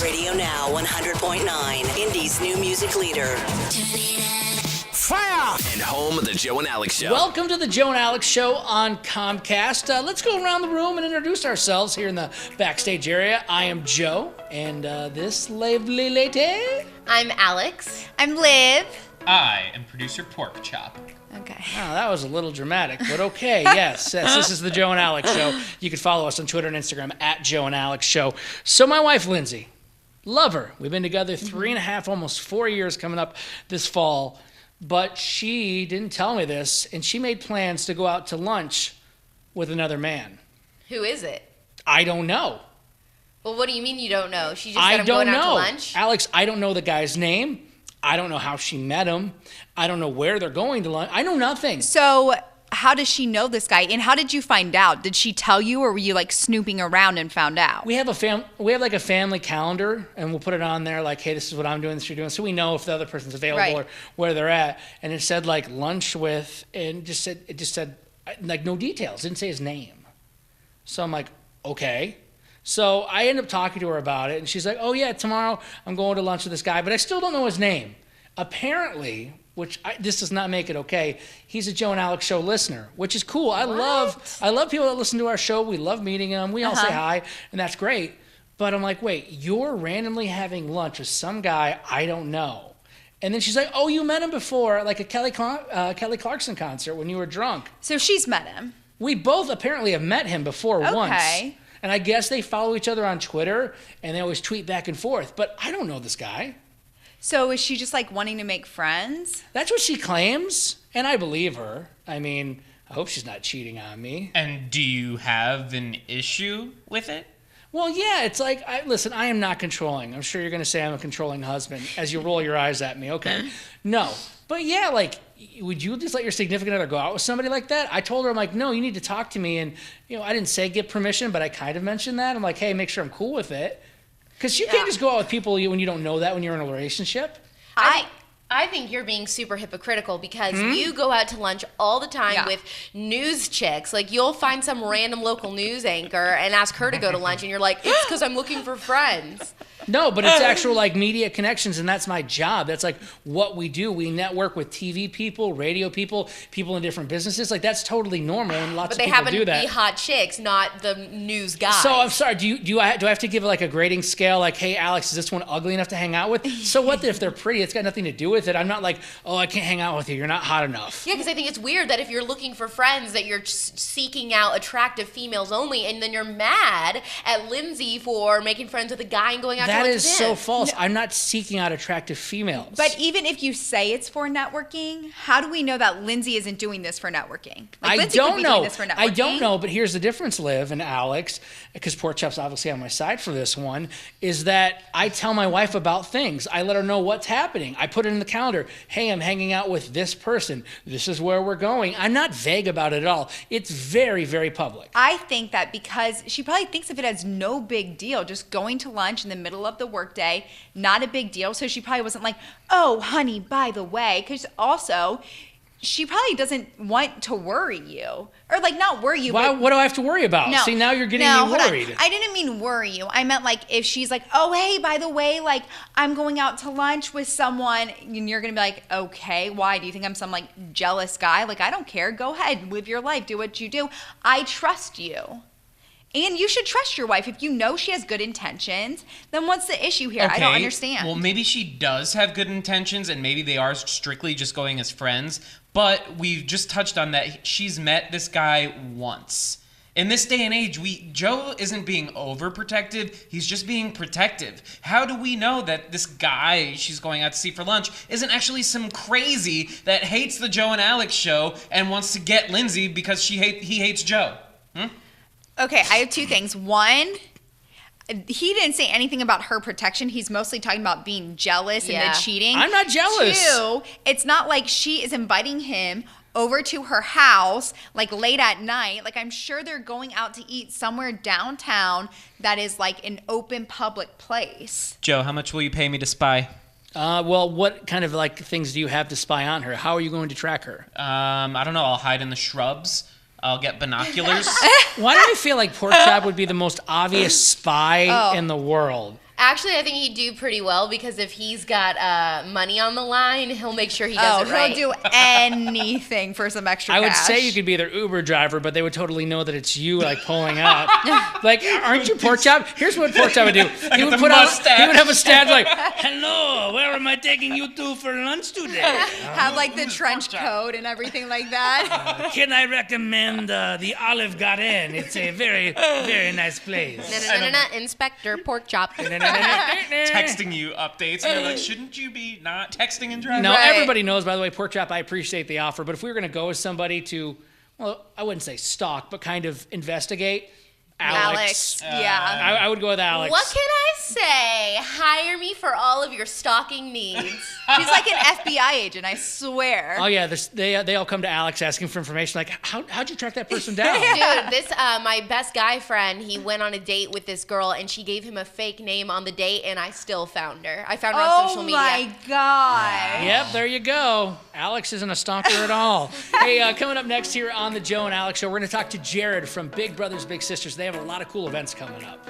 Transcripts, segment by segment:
Radio Now 100.9, Indy's new music leader. Fire! And home of the Joe and Alex Show. Welcome to the Joe and Alex Show on Comcast. Let's go around the room and introduce ourselves here in the backstage area. I am Joe, and this lovely lady. I'm Alex. I'm Liv. I am producer Porkchop. Okay. Oh, that was a little dramatic, but okay. Yes, this is the Joe and Alex Show. You can follow us on Twitter and Instagram at Joe and Alex Show. So my wife, Lindsay, love her. We've been together 3.5, almost 4 years coming up this fall. But she didn't tell me this, and she made plans to go out to lunch with another man. Who is it? I don't know. Well, what do you mean you don't know? She just said I'm going out to lunch? Alex, I don't know the guy's name. I don't know how she met him. I don't know where they're going to lunch. I know nothing. So how does she know this guy? And how did you find out? Did she tell you, or were you like snooping around and found out? We have like a family calendar, and we'll put it on there like, hey, this is what I'm doing, this is what you're doing, so we know if the other person's available or where they're at. And it said like lunch with, and it just said like no details. It didn't say his name. So I'm like, okay. So I end up talking to her about it, and she's like, oh yeah, tomorrow I'm going to lunch with this guy, but I still don't know his name. Apparently, this does not make it okay, he's a Joe and Alex Show listener, which is cool. I love people that listen to our show. We love meeting them. We all say hi, and that's great. But I'm like, wait, you're randomly having lunch with some guy I don't know. And then she's like, oh, you met him before, like a Kelly Clarkson concert when you were drunk. So she's met him. We both apparently have met him before once. And I guess they follow each other on Twitter, and they always tweet back and forth. But I don't know this guy. So is she just like wanting to make friends? That's what she claims, and I believe her. I mean, I hope she's not cheating on me. And do you have an issue with it? Well, yeah, it's like, listen, I am not controlling. I'm sure you're going to say I'm a controlling husband as you roll your eyes at me. Okay. No. But yeah, like, would you just let your significant other go out with somebody like that? I told her, I'm like, no, you need to talk to me. And, I didn't say get permission, but I kind of mentioned that. I'm like, hey, make sure I'm cool with it. Because you can't just go out with people when you don't know that when you're in a relationship. I think you're being super hypocritical because you go out to lunch all the time with news chicks. Like, you'll find some random local news anchor and ask her to go to lunch, and you're like, it's because I'm looking for friends. No, but it's actual like media connections, and that's my job. That's like what we do. We network with TV people, radio people, people in different businesses. Like, that's totally normal, and lots of people do that. But they happen to be hot chicks, not the news guys. So I'm sorry. Do I have to give like a grading scale? Like, hey, Alex, is this one ugly enough to hang out with? So what if they're pretty? It's got nothing to do with it. I'm not like, oh, I can't hang out with you. You're not hot enough. Yeah, because I think it's weird that if you're looking for friends, that you're seeking out attractive females only, and then you're mad at Lindsay for making friends with a guy and going out to lunch with him. That is so false. No. I'm not seeking out attractive females. But even if you say it's for networking, how do we know that Lindsay isn't doing this for networking? Like, I don't know, but here's the difference, Liv and Alex, because Porkchop's obviously on my side for this one, is that I tell my wife about things. I let her know what's happening. I put it in the calendar. Hey, I'm hanging out with this person. This is where we're going. I'm not vague about it at all. It's very, very public. I think that because she probably thinks of it as no big deal, just going to lunch in the middle of the workday, not a big deal. So she probably wasn't like, oh, honey, by the way, because also she probably doesn't want to worry you, or like not worry you. What do I have to worry about? No, see, now you're getting me worried. I didn't mean worry you. I meant like if she's like, oh, hey, by the way, like I'm going out to lunch with someone, and you're gonna be like, okay, why? Do you think I'm some like jealous guy? Like, I don't care. Go ahead, live your life, do what you do. I trust you. And you should trust your wife. If you know she has good intentions, then what's the issue here? Okay. I don't understand. Well, maybe she does have good intentions, and maybe they are strictly just going as friends. But we've just touched on that she's met this guy once. In this day and age, Joe isn't being overprotective. He's just being protective. How do we know that this guy she's going out to see for lunch isn't actually some crazy that hates the Joe and Alex show and wants to get Lindsay because he hates Joe? Okay, I have two things. One, he didn't say anything about her protection. He's mostly talking about being jealous and the cheating. I'm not jealous. Two, it's not like she is inviting him over to her house, like late at night. Like, I'm sure they're going out to eat somewhere downtown that is like an open public place. Joe, how much will you pay me to spy? Well, what kind of like things do you have to spy on her? How are you going to track her? I don't know. I'll hide in the shrubs. I'll get binoculars. Why do I feel like Porkchop would be the most obvious spy in the world? Actually, I think he'd do pretty well because if he's got money on the line, he'll make sure he does it right. He'll do anything for some extra cash. I would say you could be their Uber driver, but they would totally know that it's you, like, pulling up. Like, aren't you Porkchop? Here's what Porkchop would do. He would have a stand like, hello, where am I taking you to for lunch today? Have, like, the trench coat and everything like that. Can I recommend the Olive Garden? It's a very, very nice place. Inspector Porkchop. Texting you updates, and you're like, shouldn't you be not texting and driving? No, everybody knows, by the way, Porkchop, I appreciate the offer, but if we were going to go with somebody to, well, I wouldn't say stalk, but kind of investigate, Alex. Yeah. I would go with Alex. What can I say? Hire me for all of your stalking needs. She's like an FBI agent, I swear. Oh, yeah, they all come to Alex asking for information, like, how'd you track that person down? Dude, my best guy friend, he went on a date with this girl, and she gave him a fake name on the date, and I still found her. I found her on social media. Oh, my God. Yep, there you go. Alex isn't a stalker at all. Hey, coming up next here on the Joe and Alex Show, we're going to talk to Jared from Big Brothers Big Sisters. They have a lot of cool events coming up.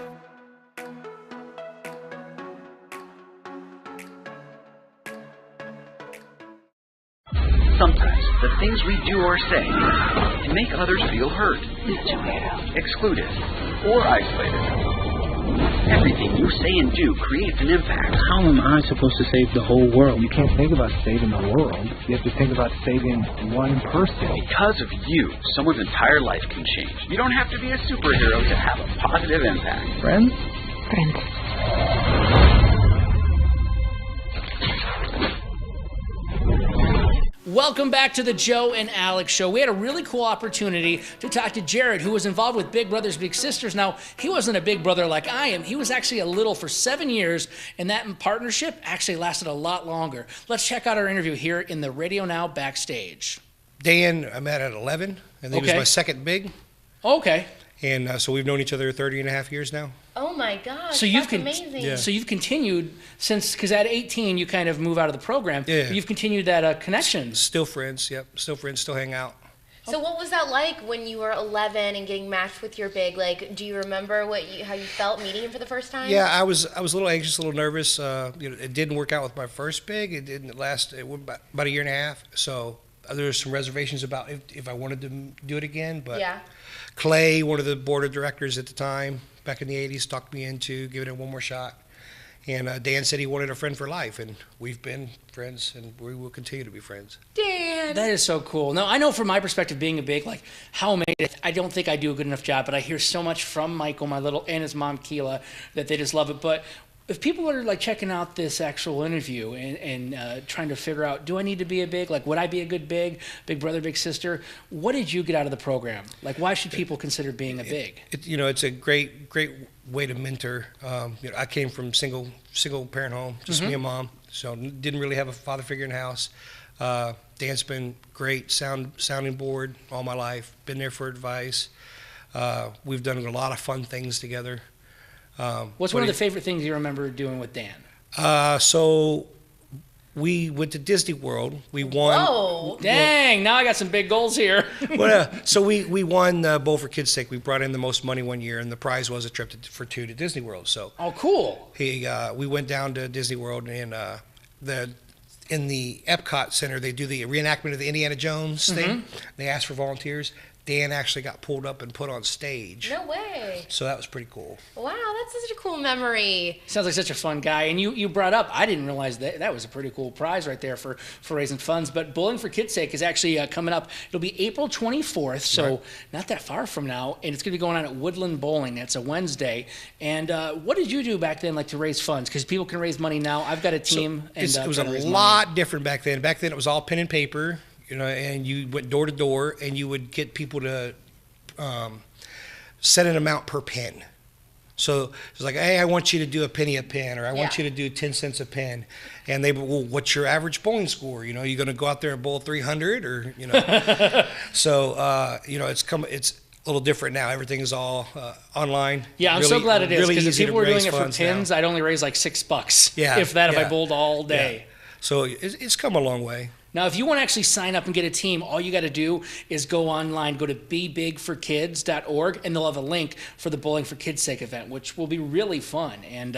Sometimes the things we do or say can make others feel hurt, excluded, or isolated. Everything you say and do creates an impact. How am I supposed to save the whole world? You can't think about saving the world. You have to think about saving one person. Because of you, someone's entire life can change. You don't have to be a superhero to have a positive impact. Friends? Welcome back to the Joe and Alex Show. We had a really cool opportunity to talk to Jared, who was involved with Big Brothers Big Sisters. Now, he wasn't a big brother like I am. He was actually a little for 7 years, and that partnership actually lasted a lot longer. Let's check out our interview here in the Radio Now backstage. Dan, I met at 11, and he was my second big. Okay. And so we've known each other 30 and a half years now. Oh my gosh, so that's amazing. Yeah. So you've continued since, because at 18 you kind of move out of the program. Yeah. You've continued that connection. Still friends, yep. Still friends, still hang out. So what was that like when you were 11 and getting matched with your big? Like, do you remember how you felt meeting him for the first time? Yeah, I was a little anxious, a little nervous. It didn't work out with my first big. It didn't last. It went about a year and a half. So there were some reservations about if I wanted to do it again. But yeah. Clay, one of the board of directors at the time, back in the 80s, talked me into giving it one more shot. And Dan said he wanted a friend for life, and we've been friends, and we will continue to be friends. Dan! That is so cool. No, I know from my perspective, being a big, like, how amazing. I don't think I do a good enough job, but I hear so much from Michael, my little, and his mom, Keela, that they just love it. But if people are, like, checking out this actual interview and trying to figure out, do I need to be a big? Like, would I be a good big brother, big sister? What did you get out of the program? Like, why should people consider being a big? It's a great way to mentor. I came from single parent home, just me and mom, so didn't really have a father figure in the house. Dan's been great, sounding board all my life. Been there for advice. We've done a lot of fun things together. What's one of the favorite things you remember doing with Dan? So we went to Disney World. We won. Whoa! Dang! Now I got some big goals here. So we won Bowl for Kids' Sake. We brought in the most money one year, and the prize was a trip for two to Disney World. So cool. We went down to Disney World, and in the Epcot Center they do the reenactment of the Indiana Jones thing. They asked for volunteers. Dan actually got pulled up and put on stage. No way. So that was pretty cool. Wow, that's such a cool memory. Sounds like such a fun guy. And you brought up, I didn't realize that was a pretty cool prize right there for raising funds. But Bowling for Kids' Sake is actually coming up. It'll be April 24th, so not that far from now. And it's going to be going on at Woodland Bowling. That's a Wednesday. And what did you do back then, like, to raise funds? Because people can raise money now. I've got a team. It was a lot different back then. Back then it was all pen and paper. And you went door to door, and you would get people to set an amount per pen. So it's like, hey, I want you to do a penny a pen, or I want you to do 10 cents a pen. And they, well, what's your average bowling score? You're going to go out there and bowl 300, or So it's a little different now. Everything is all online. Yeah, I'm so glad it is, because if people were doing it for pins, now. I'd only raise like $6. Yeah, if I bowled all day. Yeah. So it's come a long way. Now, if you want to actually sign up and get a team, all you got to do is go online, go to bebigforkids.org, and they'll have a link for the Bowling for Kids' Sake event, which will be really fun. And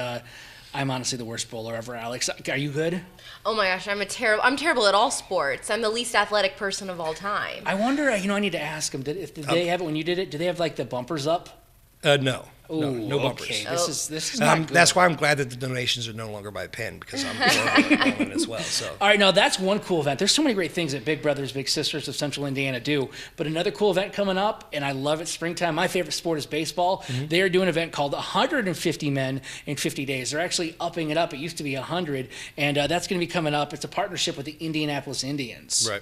I'm honestly the worst bowler ever, Alex. Are you good? Oh my gosh, I'm terrible at all sports. I'm the least athletic person of all time. I wonder, I need to ask them, did they have it when you did it? Did they have like the bumpers up? No. Ooh, no bumpers. Okay. This is not good. That's why I'm glad that the donations are no longer by pen, because I'm bowling as well. So. All right, now that's one cool event. There's so many great things that Big Brothers Big Sisters of Central Indiana do, but another cool event coming up, and I love it, springtime. My favorite sport is baseball. Mm-hmm. They are doing an event called 150 Men in 50 Days. They're actually upping it up. It used to be 100, and that's going to be coming up. It's a partnership with the Indianapolis Indians. Right.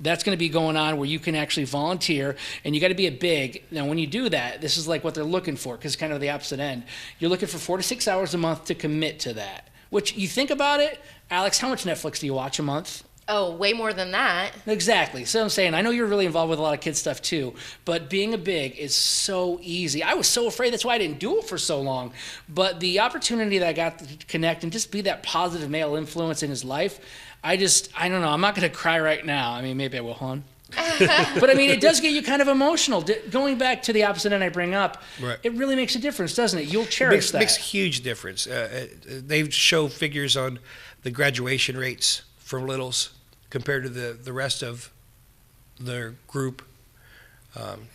That's going to be going on where you can actually volunteer, and you got to be a big. Now, when you do that, this is like what they're looking for, because it's kind of the opposite end. You're looking for 4 to 6 hours a month to commit to that. Which, you think about it, Alex, how much Netflix do you watch a month? Oh, way more than that. Exactly. So I'm saying, I know you're really involved with a lot of kids stuff too, but being a big is so easy. I was so afraid, that's why I didn't do it for so long. But the opportunity that I got to connect and just be that positive male influence in his life, I don't know. I'm not going to cry right now. I mean, maybe I will, hon. But I mean, it does get you kind of emotional. Going back to the opposite end I bring up, right. It really makes a difference, doesn't it? You'll cherish that. Makes a huge difference. They show figures on the graduation rates for littles compared to the rest of their group.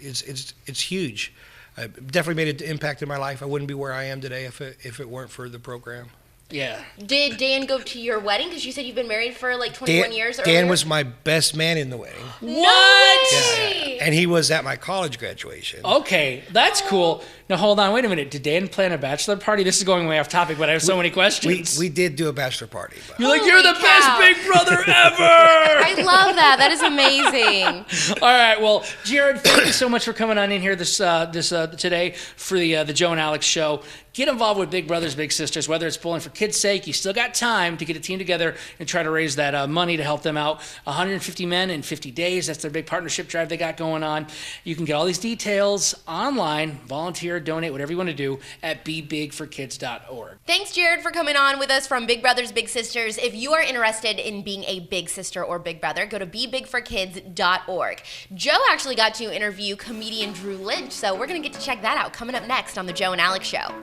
It's huge. Definitely made an impact in my life. I wouldn't be where I am today if it weren't for the program. Yeah. Did Dan go to your wedding? Because you said you've been married for like 21 years earlier. Dan was my best man in the wedding. What? Yeah. And he was at my college graduation. Okay, that's cool. Now, hold on, wait a minute. Did Dan plan a bachelor party? This is going way off topic, but I have so many questions. We did do a bachelor party. But. You're like, you're the best big brother ever! I love that. That is amazing. All right, well, Jared, thank you so much for coming on in here this today for the Joe and Alex show. Get involved with Big Brothers Big Sisters, whether it's bowling for kids' sake. You still got time to get a team together and try to raise that money to help them out. 150 Men in 50 Days. That's their big partnership drive they got going on. You can get all these details online, volunteer, donate, whatever you want to do at bebigforkids.org. Thanks, Jared, for coming on with us from Big Brothers Big Sisters. If you are interested in being a big sister or big brother, go to bebigforkids.org. Joe actually got to interview comedian Drew Lynch, so we're going to get to check that out coming up next on The Joe and Alex Show.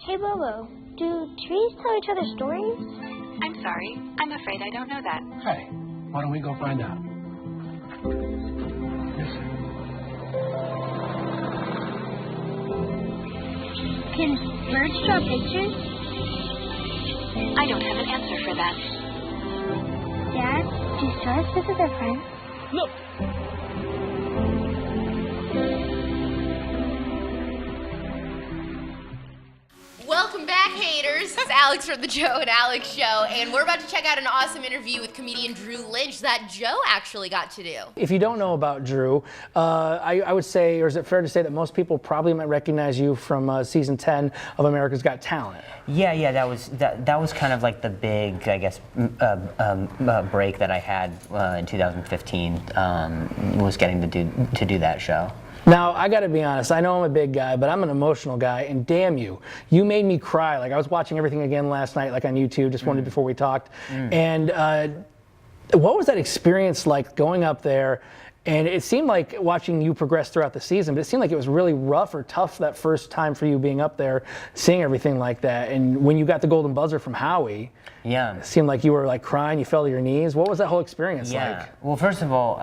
Hey, Bobo, do trees tell each other stories? I'm sorry. I'm afraid I don't know that. Hey, why don't we go find out? Can birds draw pictures? I don't have an answer for that. Dad, do stars visit their friends? Look. Welcome back, haters. It's Alex from the Joe and Alex Show, and we're about to check out an awesome interview with comedian Drew Lynch that Joe actually got to do. If you don't know about Drew, I would say, or is it fair to say that most people probably might recognize you from season 10 of America's Got Talent? Yeah, that was kind of like the big, I guess, break that I had in 2015. Was getting to do that show. Now, I got to be honest, I know I'm a big guy, but I'm an emotional guy, and damn you made me cry. Like, I was watching everything again last night, like on YouTube, just wondered before we talked. And what was that experience like going up there? And it seemed like watching you progress throughout the season, but it seemed like it was really rough or tough that first time for you being up there, seeing everything like that. And when you got the golden buzzer from Howie, it seemed like you were like crying, you fell to your knees. What was that whole experience like? Well, first of all,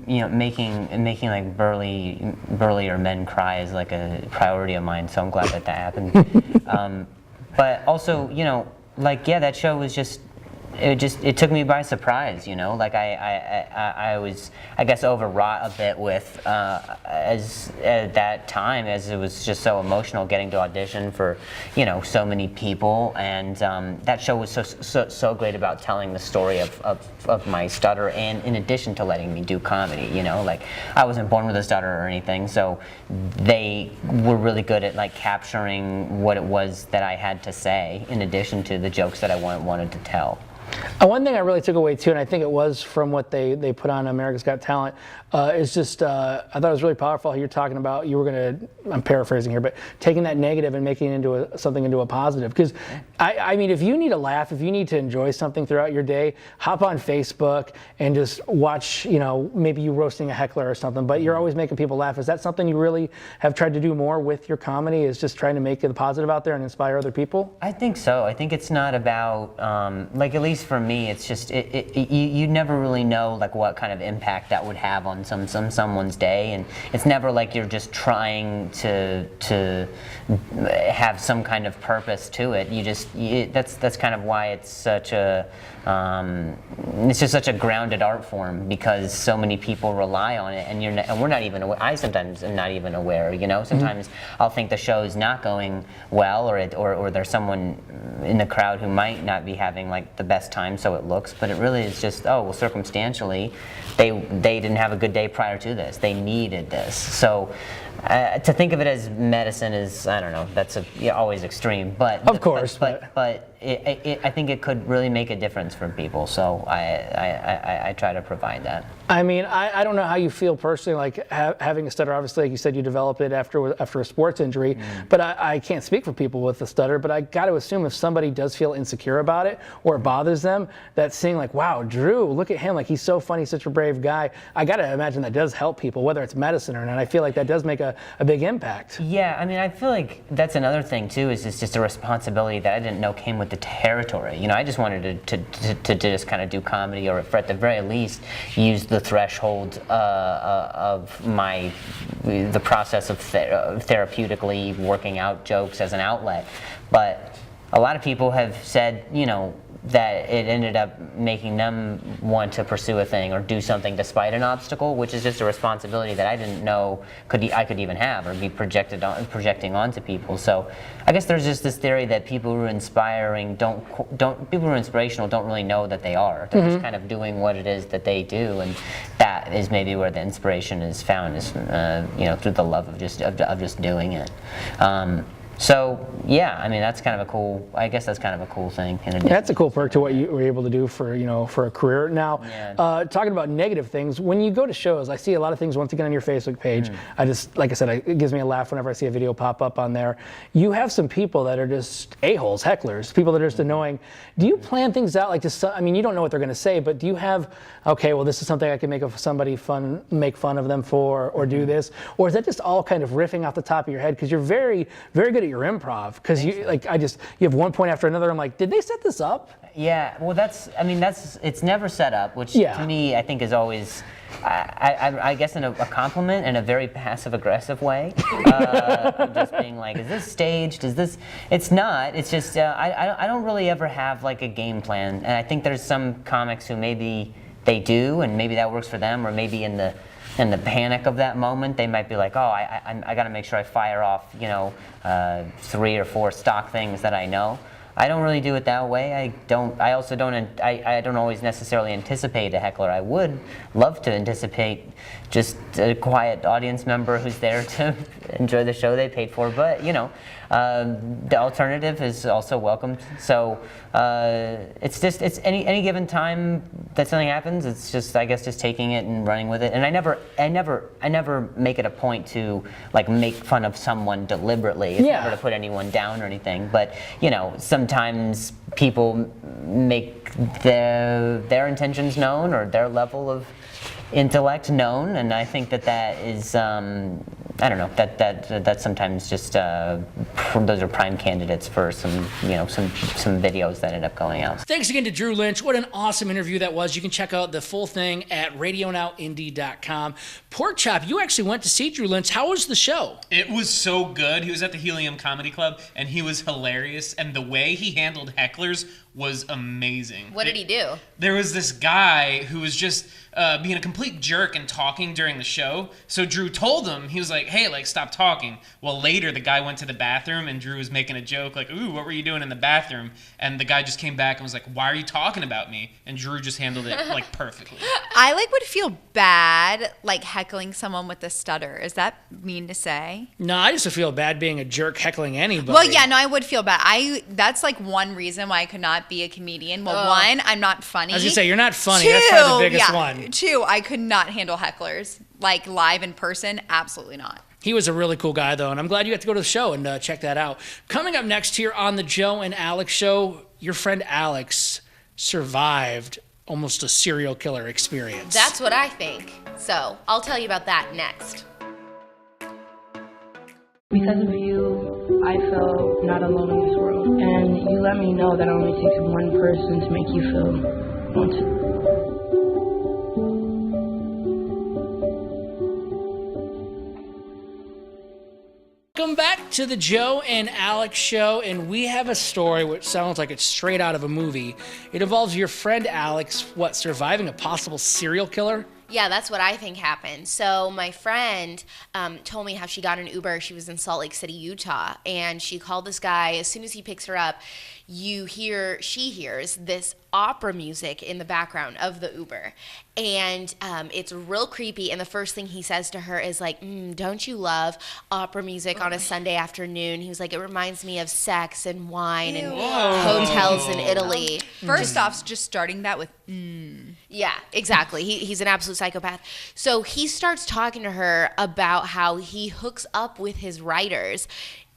making like burlier men cry is like a priority of mine, so I'm glad that happened. But also, that show was just. It took me by surprise, like I was, I guess, overwrought a bit with as at that time, as it was just so emotional getting to audition for so many people, and that show was so great about telling the story of my stutter, and in addition to letting me do comedy, like I wasn't born with a stutter or anything, so they were really good at like capturing what it was that I had to say in addition to the jokes that I wanted to tell. One thing I really took away too, and I think it was from what they put on America's Got Talent, is just I thought it was really powerful how you're talking about you were going to, I'm paraphrasing here, but taking that negative and making it into something into a positive. Because I mean, if you need a laugh, if you need to enjoy something throughout your day, hop on Facebook and just watch, maybe you roasting a heckler or something, but you're always making people laugh. Is that something you really have tried to do more with your comedy, is just trying to make it positive out there and inspire other people? I think so. I think it's not about, at least for me, it's just, you never really know like what kind of impact that would have on someone's day, and it's never like you're just trying to have some kind of purpose to it. That's kind of why it's such a it's just such a grounded art form, because so many people rely on it, and we're not even aware. I sometimes am not even aware. Sometimes I'll think the show's not going well, or there's someone in the crowd who might not be having like the best time, so it looks. But it really is just, circumstantially, they didn't have a good day prior to this. They needed this. So to think of it as medicine is, I don't know, that's always extreme. But of course, but I think it could really make a difference for people. So I try to provide that. I mean, I don't know how you feel personally, like having a stutter. Obviously, like you said, you developed it after a sports injury. But I can't speak for people with a stutter. But I got to assume if somebody does feel insecure about it or it bothers them, that seeing like, wow, Drew, look at him, like he's so funny, such a brave guy. I got to imagine that does help people, whether it's medicine or not. I feel like that does make a big impact. Yeah, I mean, I feel like that's another thing too. Is it's just a responsibility that I didn't know came with the territory. I just wanted to just kind of do comedy, or at the very least use the threshold of the process of therapeutically working out jokes as an outlet. But a lot of people have said, that it ended up making them want to pursue a thing or do something despite an obstacle, which is just a responsibility that I didn't know I could even have or be projecting onto people. So I guess there's just this theory that people who are inspiring people who are inspirational don't really know that they are. They're just kind of doing what it is that they do, and that is maybe where the inspiration is found, is through the love of just doing it. So yeah, I mean that's kind of a cool. I guess that's kind of a cool thing. That's a cool perk to what you were able to do for a career. Now, talking about negative things, when you go to shows, I see a lot of things once again on your Facebook page. I just, like I said, it gives me a laugh whenever I see a video pop up on there. You have some people that are just a-holes, hecklers, people that are just annoying. Do you plan things out like this? I mean, you don't know what they're going to say, but do you have, okay, well, this is something I can make of somebody make fun of them for, or do this, or is that just all kind of riffing off the top of your head because you're very, very good at your improv, because you have one point after another. I'm like, did they set this up? Yeah, well, it's never set up, which to me I think is always, I guess, in a compliment in a very passive aggressive way. Just being like, is this staged? It's not. It's just I don't really ever have like a game plan, and I think there's some comics who maybe they do, and maybe that works for them, or maybe in the panic of that moment, they might be like, oh, I got to make sure I fire off, 3 or 4 stock things that I know. I don't really do it that way. I don't always necessarily anticipate a heckler. I would love to anticipate just a quiet audience member who's there to enjoy the show they paid for. But the alternative is also welcomed. So it's any given time that something happens. It's just, I guess, just taking it and running with it. And I never make it a point to like make fun of someone deliberately. It's never to put anyone down or anything. But sometimes people make their intentions known, or their level of intellect known, and I think that is I don't know, that sometimes just those are prime candidates for some videos that end up going out. Thanks again to Drew Lynch. What an awesome interview that was. You can check out the full thing at radionowindy.com. Porkchop, you actually went to see Drew Lynch. How was the show? It was so good. He was at the Helium Comedy Club, and he was hilarious, and the way he handled hecklers was amazing. What did he do? There was this guy who was just being a complete jerk and talking during the show. So Drew told him, he was like, hey, like, stop talking. Well, later the guy went to the bathroom and Drew was making a joke like, ooh, what were you doing in the bathroom? And the guy just came back and was like, why are you talking about me? And Drew just handled it like perfectly. I like would feel bad like heckling someone with a stutter. Is that mean to say? No, I just feel bad being a jerk heckling anybody. Well, yeah, no, I would feel bad. That's like one reason why I could not be a comedian. Well, one, I'm not funny. I was gonna say, you're not funny. That's probably the biggest one. Two, I could not handle hecklers like live in person. Absolutely not. He was a really cool guy, though, and I'm glad you got to go to the show and check that out. Coming up next here on the Joe and Alex Show, your friend Alex survived almost a serial killer experience. That's what I think. So I'll tell you about that next. Because of you, I felt not alone in this world. And you let me know that it only takes one person to make you feel wanted. Welcome back to the Joe and Alex Show, and we have a story which sounds like it's straight out of a movie. It involves your friend Alex, surviving a possible serial killer? Yeah, that's what I think happened. So my friend told me how she got an Uber. She was in Salt Lake City, Utah, and she called this guy. As soon as he picks her up, she hears this opera music in the background of the Uber, and it's real creepy. And the first thing he says to her is like, don't you love opera music on a Sunday afternoon? He was like, it reminds me of sex and wine and hotels in Italy. First off, just starting that with Yeah, exactly. He's an absolute psychopath. So he starts talking to her about how he hooks up with his writers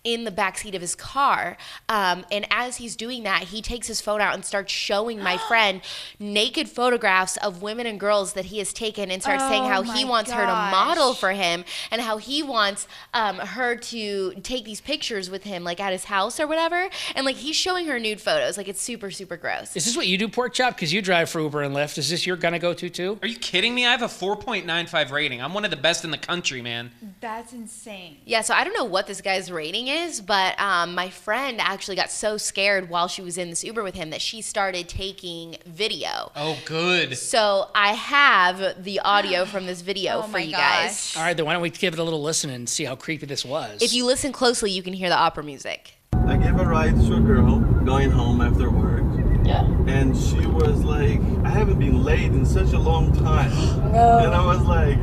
in the backseat of his car. And as he's doing that, he takes his phone out and starts showing my friend naked photographs of women and girls that he has taken, and starts saying how he wants her to model for him, and how he wants her to take these pictures with him, like at his house or whatever. And like he's showing her nude photos. Like it's super, super gross. Is this what you do, Porkchop? Because you drive for Uber and Lyft. Is this your gonna go to too? Are you kidding me? I have a 4.95 rating. I'm one of the best in the country, man. That's insane. Yeah, so I don't know what this guy's rating is, but my friend actually got so scared while she was in this Uber with him that she started taking video. Oh, good. So I have the audio from this video for you guys. All right, then why don't we give it a little listen and see how creepy this was? If you listen closely, you can hear the opera music. I gave a ride to a girl going home after work. Yeah. And she was like, I haven't been late in such a long time. No. And I was like,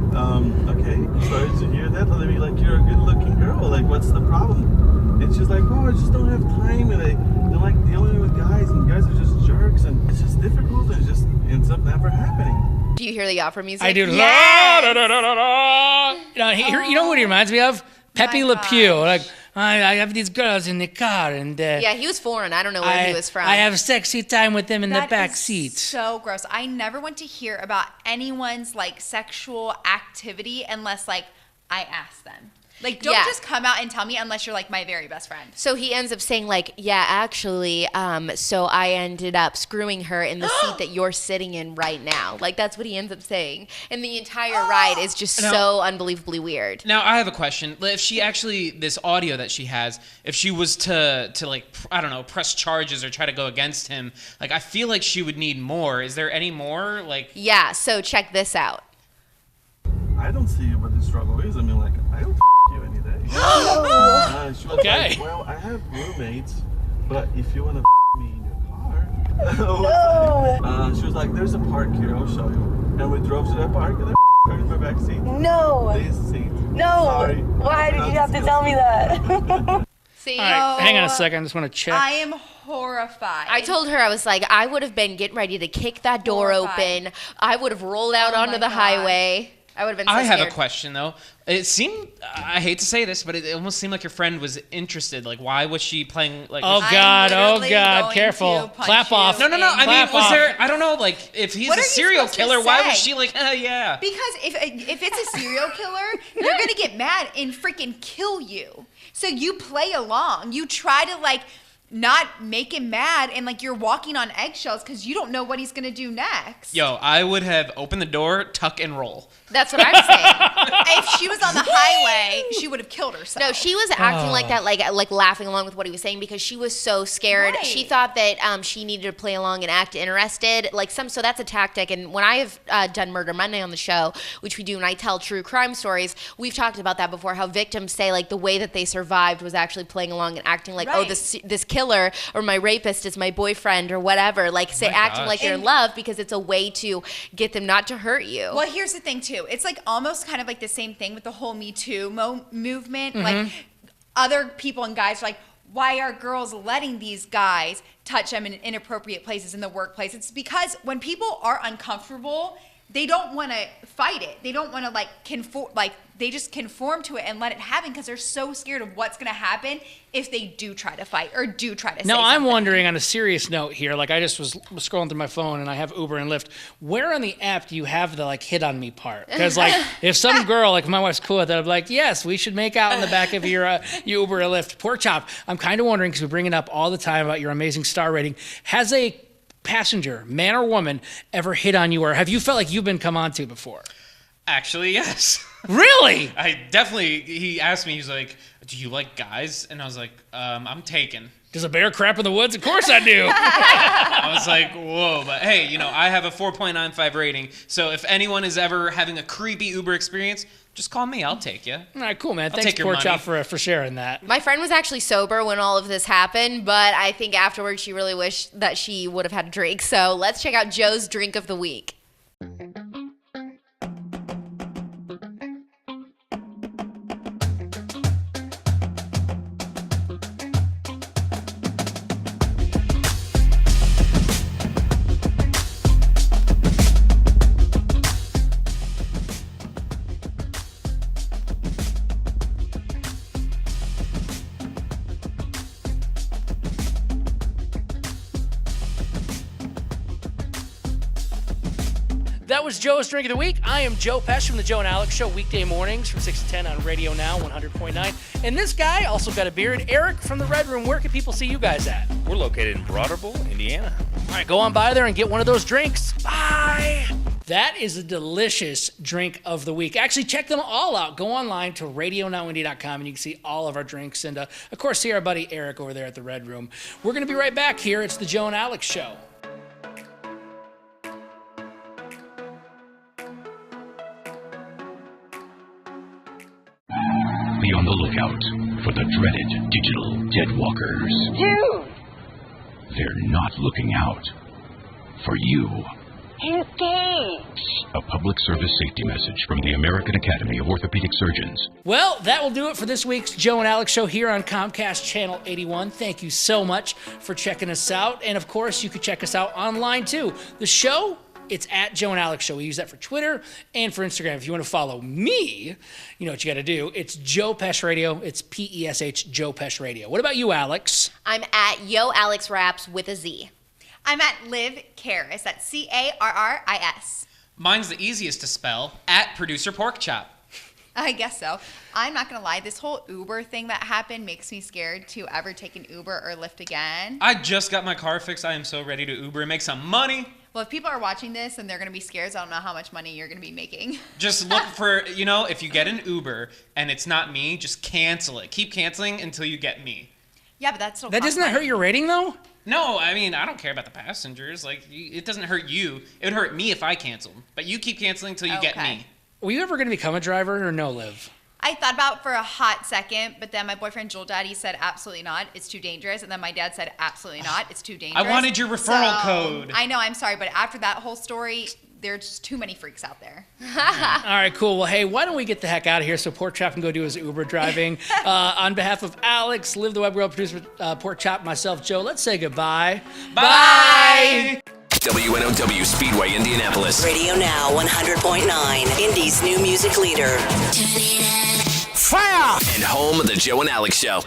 okay, sorry to hear that. Let me, like, you're a good looking girl. Like, what's the problem? And she's like, oh, I just don't have time. And I like dealing with guys, and guys are just jerks. And it's just difficult, and it just ends up never happening. Do you hear the opera music? I do. Yes! La, da, da, da, da. You know what he reminds me of? Pepe Le Pew. Like, I have these girls in the car, and yeah, he was foreign. I don't know where he was from. I have sexy time with them in the back seat. So gross. I never want to hear about anyone's like sexual activity unless like I ask them. Like, don't just come out and tell me unless you're like my very best friend. So he ends up saying like, yeah, actually, so I ended up screwing her in the seat that you're sitting in right now. Like, that's what he ends up saying. And the entire ride is just so unbelievably weird. Now, I have a question. If she actually, this audio that she has, if she was to like, I don't know, press charges or try to go against him, like, I feel like she would need more. Is there any more? Like, yeah, so check this out. I don't see what the struggle is. I mean, like, I don't you any day. She was like, well, I have roommates, but if you want to me in your car. She was like, there's a park here, I'll show you. And we drove to that park, and I her in my back seat. No. This seat. No. Sorry. Why did you have to tell me that? See? All right, hang on a second. I just want to check. I am horrified. I told her, I was like, I would have been getting ready to kick that door open. I would have rolled out onto the highway. I would have been so I have scared. a question, though. It seemed, I hate to say this, but it almost seemed like your friend was interested. Like, why was she playing, like... Oh, God, careful. Clap off. No, I mean, was there, I don't know, like, if he's a serial killer, why was she like, yeah? Because if it's a serial killer, they're going to get mad and freaking kill you. So you play along. You try to, like... not make him mad, and like you're walking on eggshells because you don't know what he's gonna do next. Yo, I would have opened the door, tuck and roll. That's what I'm saying. If she was on the highway, she would have killed herself. No, she was acting like that, like laughing along with what he was saying because she was so scared. Right. She thought that she needed to play along and act interested. So that's a tactic. And when I have done Murder Monday on the show, which we do, and I tell true crime stories, we've talked about that before. How victims say like the way that they survived was actually playing along and acting like, oh, this killer or my rapist is my boyfriend or whatever. Like acting like they're in love because it's a way to get them not to hurt you. Well, here's the thing too. It's like almost kind of like the same thing with the whole Me Too movement. Mm-hmm. Like other people and guys are like, why are girls letting these guys touch them in inappropriate places in the workplace? It's because when people are uncomfortable, they don't want to fight it. They don't want to they just conform to it and let it happen because they're so scared of what's going to happen if they do try to fight or do try to say Now, I'm something. wondering on a serious note here, like I just was scrolling through my phone and I have Uber and Lyft. Where on the app do you have the like hit on me part? Because like if some girl, like my wife's cool with that, I'm like, yes, we should make out in the back of your Uber or Lyft. Porkchop, I'm kind of wondering because we bring it up all the time about your amazing star rating. Has a passenger, man or woman, ever hit on you or have you felt like you've been come on to before? Actually, yes. Really? He asked me, he's like, do you like guys? And I was like, I'm taken. Does a bear crap in the woods? Of course I do. I was like, whoa. But hey, I have a 4.95 rating. So if anyone is ever having a creepy Uber experience, just call me. I'll take you. All right, cool, man. I'll Thanks, take your Porkchop, money. for sharing that. My friend was actually sober when all of this happened, but I think afterwards she really wished that she would have had a drink. So let's check out Joe's drink of the week. That was Joe's Drink of the Week. I am Joe Pesh from the Joe and Alex Show, weekday mornings from 6 to 10 on Radio Now 100.9. And this guy also got a beard. Eric from the Red Room, where can people see you guys at? We're located in Broad Ripple, Indiana. All right, go on by there and get one of those drinks. Bye! That is a delicious drink of the week. Actually, check them all out. Go online to radionowindy.com and you can see all of our drinks. And, of course, see our buddy Eric over there at the Red Room. We're going to be right back here. It's the Joe and Alex Show. Be on the lookout for the dreaded digital deadwalkers. Dude! They're not looking out for you. Engage! A public service safety message from the American Academy of Orthopedic Surgeons. Well, that will do it for this week's Joe and Alex Show here on Comcast Channel 81. Thank you so much for checking us out. And, of course, you can check us out online, too. The show, it's at Joe and Alex Show. We use that for Twitter and for Instagram. If you want to follow me, you know what you got to do. It's Joe Pesh Radio. It's P-E-S-H, Joe Pesh Radio. What about you, Alex? I'm at Yo Alex Raps with a Z. I'm at Liv Carris. That's C-A-R-R-I-S. Mine's the easiest to spell, at Producer Porkchop. I guess so. I'm not going to lie. This whole Uber thing that happened makes me scared to ever take an Uber or Lyft again. I just got my car fixed. I am so ready to Uber and make some money. Well, if people are watching this and they're going to be scared, so I don't know how much money you're going to be making. Just look for, if you get an Uber and it's not me, just cancel it. Keep canceling until you get me. Yeah, but that's still That doesn't hurt your rating, though? No, I mean, I don't care about the passengers. Like, it doesn't hurt you. It would hurt me if I canceled. But you keep canceling until you get me. Were you ever going to become a driver or no, Liv? I thought about it for a hot second, but then my boyfriend Joel Daddy said absolutely not. It's too dangerous. And then my dad said absolutely not. It's too dangerous. I wanted your referral code. I know. I'm sorry. But after that whole story, there's too many freaks out there. All right, cool. Well, hey, why don't we get the heck out of here so Porkchop can go do his Uber driving. On behalf of Alex, Liv The Web Girl, producer Porkchop, myself, Joe, let's say goodbye. Bye! WNOW Speedway, Indianapolis. Radio Now 100.9, Indy's new music leader. Fire! And home of the Joe and Alex Show.